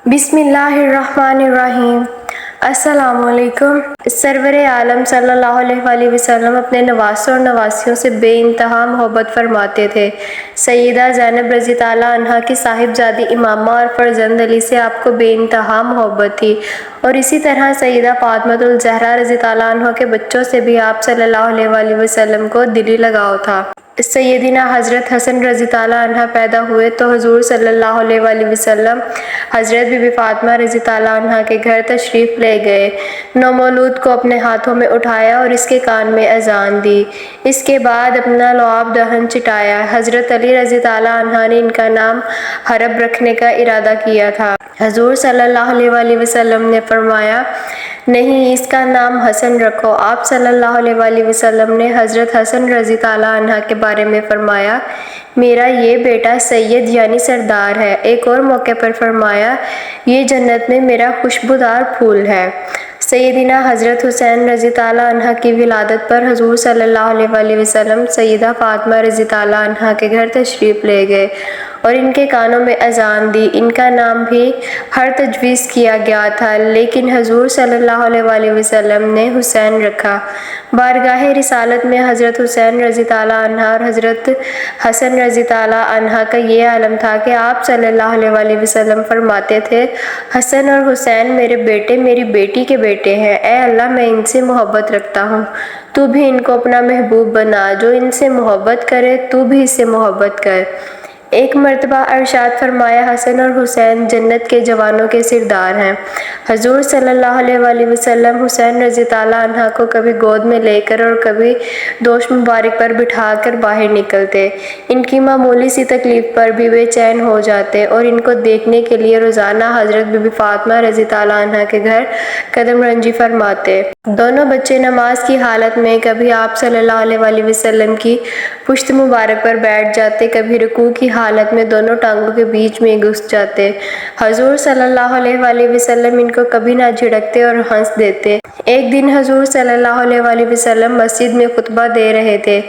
बिस्मिल्लाहिर्रहमानिर्रहीम। अस्सलाम वालेकुम। सरवर आलम सल्लल्लाहु अलैहि वसल्लम अपने नवासों और नवासियों से बेइंतहा मोहब्बत फरमाते थे। सैयदा ज़ैनब रज़ी ताला अन्हा की साहिबजादी इमामा और फर्जंद अली से आपको बेइंतहा मोहब्बत थी, और इसी तरह सैयदा फातिमातुल ज़हरा रज़ी ताला अन्हा के बच्चों से भी आप सल्लल्लाहु अलैहि वसल्लम को दिली लगाव था। सैयदना हज़रत हसन रज़ी ताला अन्हा पैदा हुए तो हुज़ूर सल्लल्लाहु अलैहि वसल्लम हज़रत बीबी फ़ातिमा रज़ी ताला अन्हा के घर तशरीफ़ ले गए। नौमौलूद को अपने हाथों में उठाया और इसके कान में अजान दी। इसके बाद अपना लुआब दहन चिटाया। हज़रत अली रज़ी ताला अन्हा ने इनका नाम हरब रखने का इरादा किया था। हुज़ूर सल्लल्लाहु अलैहि वसल्लम ने फरमाया, नहीं, इसका नाम हसन रखो। आप सल्लल्लाहु अलैहि वसल्लम ने हज़रत हसन रज़ी ताला अन्हा के बारे में फरमाया, मेरा ये बेटा सैयद यानी सरदार है। एक और मौके पर फरमाया, ये जन्नत में मेरा खुशबूदार फूल है। सैयदना हज़रत हुसैन रज़ी ताला अन्हा की विलादत पर हुज़ूर सल्लल्लाहु अलैहि वसल्लम सैयदा फ़ातिमा रज़ी ताला अन्हा के घर तशरीफ़ ले गए और इनके कानों में अजान दी। इनका नाम भी हर तजवीज़ किया गया था, लेकिन हुज़ूर सल्लल्लाहु अलैहि वसल्लम ने हुसैन रखा। बारगाह रिसालत में हज़रत हुसैन रज़ी ताला अन्हा और हज़रत हसन रज़ी ताला अन्हा का ये आलम था कि आप सल्लल्लाहु अलैहि वसल्लम फरमाते थे, हसन और हुसैन मेरे बेटे मेरी बेटी के बेटे हैं। ऐ अल्लाह, मैं इनसे मोहब्बत रखता हूँ, तू भी इनको अपना महबूब बना। जो इनसे मोहब्बत करे तू भी इससे मोहब्बत कर। एक मरतबा अरशाद फरमाया, हसन और हुसैन जन्नत के जवानों के सिरदार हैं। हुज़ूर सल्लल्लाहु अलैहि वसल्लम हुसैन रज़ी ताला अन्हा को कभी गोद में लेकर और कभी दोष मुबारक पर बिठाकर बाहर निकलते। इनकी मामूली सी तकलीफ़ पर भी बेचैन हो जाते और इनको देखने के लिए रोज़ाना हज़रत बीबी फ़ातिमा रज़ी ताला अन्हा के घर कदम रंजी फरमाते। दोनों बच्चे नमाज की हालत में कभी आप सल्लल्लाहु अलैहि वसल्लम की पुश्त मुबारक पर बैठ जाते, कभी रुकू की हालत में दोनों टांगों के बीच में घुस जाते। हुज़ूर सल्लल्लाहु अलैहि वसल्लम इनको कभी ना झिड़कते और हंस देते। एक दिन हुज़ूर सल्लल्लाहु अलैहि वसल्लम मस्जिद में खुतबा दे रहे थे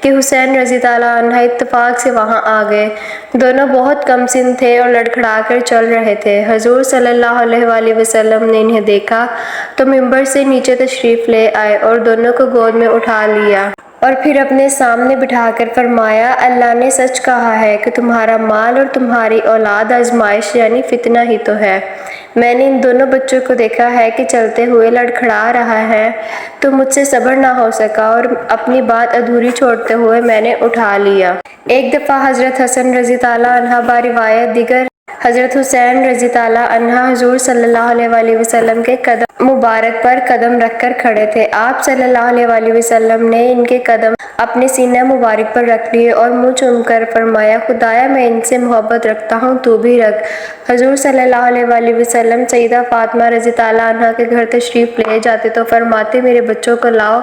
कि हुसैन रज़ी ताला अन्हा इत्तफाक से वहाँ आ गए। दोनों बहुत कम सिन थे और लड़खड़ा कर चल रहे थे। हुज़ूर सल्लल्लाहु अलैहि वसल्लम ने इन्हें देखा तो मिंबर से नीचे तशरीफ़ ले आए और दोनों को गोद में उठा लिया और फिर अपने सामने बिठाकर फरमाया, अल्लाह ने सच कहा है कि तुम्हारा माल और तुम्हारी औलाद आजमाइश यानी फितना ही तो है। मैंने इन दोनों बच्चों को देखा है कि चलते हुए लड़खड़ा रहा है, तो मुझसे सब्र ना हो सका और अपनी बात अधूरी छोड़ते हुए मैंने उठा लिया। एक दफ़ा हज़रत हसन रज़ी ताला अन्हा बारिवायत दिगर हज़रत हुसैन रज़ी ताला अन्हा हुज़ूर सल्लल्लाहु अलैहि वसल्लम के कदम मुबारक पर कदम रखकर खड़े थे। आप सल्लल्लाहु अलैहि वसल्लम ने इनके कदम अपने सीने मुबारक पर रख लिए और मुँह चूमकर फरमाया, खुदाया मैं इनसे मोहब्बत रखता हूँ, तू भी रख। हुज़ूर सल्लल्लाहु अलैहि वसल्लम सैयदा फ़ातिमा रज़ी ताला अन्हा के घर तशरीफ़ ले जाते तो फरमाते, मेरे बच्चों को लाओ।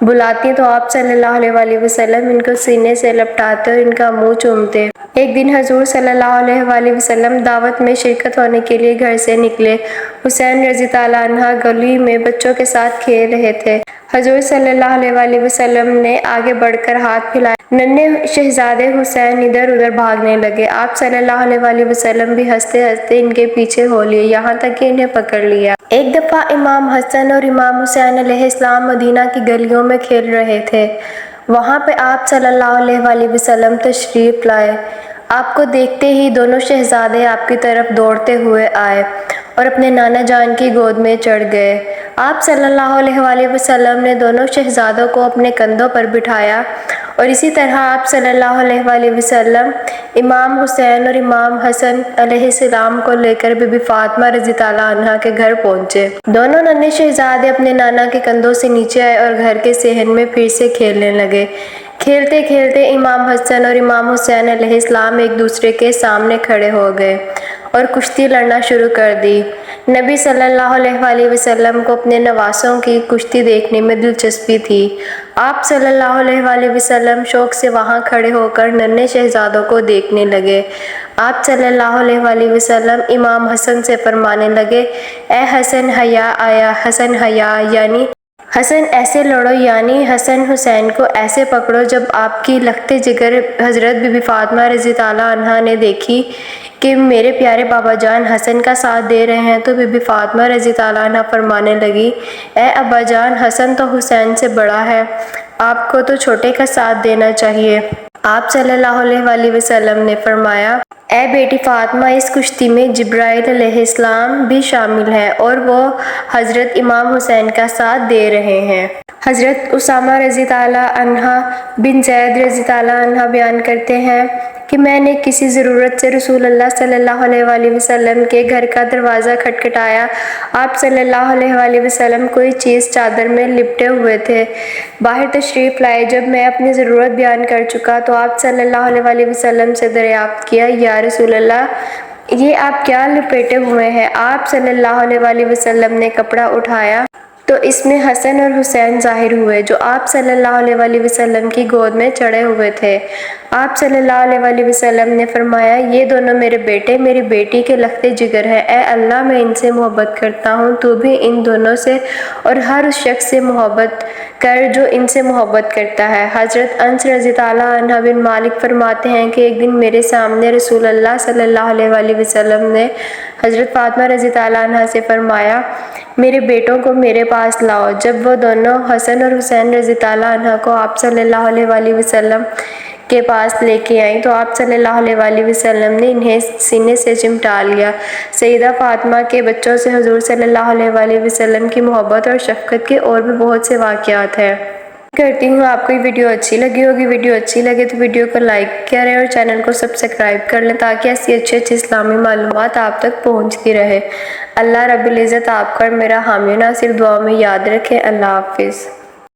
बुलाती तो आप सल्लल्लाहु अलैहि वसल्लम इनको सीने से लपटाते और इनका मुँह चूमते। एक दिन हुज़ूर सल्लल्लाहु अलैहि वसल्लम दावत में शिरकत होने के लिए घर से निकले। हुसैन रज़ी ताला अन्हा गली में बच्चों के साथ खेल रहे थे। हुज़ूर सल्लल्लाहु अलैहि वसल्लम ने आगे बढ़कर हाथ फैलाया। नन्हे शहजादे हुसैन इधर उधर भागने लगे। आप सल्लल्लाहु अलैहि वसल्लम भी हंसते हंसते इनके पीछे हो लिए, यहाँ तक कि इन्हें पकड़ लिया। एक दफ़ा इमाम हसन और इमाम हुसैन अलैहिस्सलाम मदीना की गलियों में खेल रहे थे। वहाँ पे आप सल्लल्लाहु अलैहि वसल्लम तशरीफ़ लाए। आपको देखते ही दोनों शहजादे आपकी तरफ दौड़ते हुए आए और अपने नाना जान की गोद में चढ़ गए। आप सल्लल्लाहु अलैहि वसल्लम ने दोनों शहजादों को अपने कंधों पर बिठाया और इसी तरह आप सल्लल्लाहु अलैहि वसल्लम इमाम हुसैन और इमाम हसन अलैहिस्सलाम को लेकर बीबी फ़ातिमा रज़ी ताला अन्हा के घर पहुँचे। दोनों नन्हे शहजादे अपने नाना के कंधों से नीचे आए और घर के सहन में फिर से खेलने लगे। खेलते खेलते इमाम हसन और इमाम हुसैन अलैहिस्सलाम एक दूसरे के सामने खड़े हो गए और कुश्ती लड़ना शुरू कर दी। नबी सल्लल्लाहु अलैहि वसल्लम को अपने नवासों की कुश्ती देखने में दिलचस्पी थी। आप सल्लल्लाहु अलैहि वसल्लम शौक से वहां खड़े होकर नन्हे शहजादों को देखने लगे। आप सल्लल्लाहु अलैहि वसल्लम इमाम हसन से फरमाने लगे, ए हसन हया आया, हसन हया यानी حسن ایسے لڑو یعنی حسن حسین کو ایسے پکڑو جب آپ کی لخت جگر حضرت بی بی فاطمہ رضی اللہ عنہا نے دیکھی کہ میرے پیارے بابا جان حسن کا ساتھ دے رہے ہیں تو بی بی فاطمہ رضی اللہ عنہا فرمانے لگی، اے ابا جان، حسن تو حسین سے بڑا ہے، آپ کو تو چھوٹے کا ساتھ دینا چاہیے۔ آپ صلی اللہ علیہ وآلہ وسلم نے فرمایا، اے بیٹی فاطمہ، اس کشتی میں جبرائیل علیہ السلام بھی شامل ہیں اور وہ حضرت امام حسین کا ساتھ دے رہے ہیں۔ حضرت اسامہ رضی اللہ عنہ بن زید رضی اللہ عنہ بیان کرتے ہیں کہ میں نے کسی ضرورت سے رسول اللہ صلی اللہ علیہ وآلہ وسلم کے گھر کا دروازہ کھٹکھٹایا۔ آپ صلی اللہ علیہ وآلہ وسلم کوئی چیز چادر میں لپٹے ہوئے تھے، باہر تشریف لائے۔ جب میں اپنی ضرورت بیان کر چکا تو آپ صلی اللہ علیہ وآلہ وسلم سے دریافت کیا، یا رسول اللہ، یہ آپ کیا لپیٹے ہوئے ہیں؟ آپ صلی اللہ علیہ وآلہ وسلم نے کپڑا اٹھایا تو اس میں حسن اور حسین ظاہر ہوئے جو آپ صلی اللہ علیہ وآلہ وسلم کی گود میں چڑھے ہوئے تھے۔ آپ صلی اللہ علیہ وآلہ وسلم نے فرمایا، یہ دونوں میرے بیٹے میری بیٹی کے لخت جگر ہیں، اے اللہ میں ان سے محبت کرتا ہوں، تو بھی ان دونوں سے اور ہر اس شخص سے محبت کر جو ان سے محبت کرتا ہے۔ حضرت انس رضی اللہ عنہ بن مالک فرماتے ہیں کہ ایک دن میرے سامنے رسول اللہ صلی اللہ علیہ وآلہ وسلم نے حضرت فاطمہ رضی اللہ عنہ سے فرمایا، میرے بیٹوں کو میرے پاس لاؤ۔ جب وہ دونوں حسن اور حسین رضی اللہ عنہ کو آپ صلی اللہ علیہ وآلہ وسلم کے پاس لے کے آئیں تو آپ صلی اللہ علیہ وآلہ وسلم نے انہیں سینے سے چمٹا لیا۔ سیدہ فاطمہ کے بچوں سے حضور صلی اللہ علیہ وآلہ وسلم کی محبت اور شفقت کے اور بھی بہت سے واقعات ہیں۔ کرتی ہوں آپ کو یہ ویڈیو اچھی لگی ہوگی۔ ویڈیو اچھی لگے تو ویڈیو کو لائک کریں اور چینل کو سبسکرائب کر لیں تاکہ ایسی اچھی اسلامی معلومات آپ تک پہنچتی رہے۔ اللہ رب العزت آپ کا اور میرا حامی و ناصر دعا میں یاد رکھے۔ اللہ حافظ۔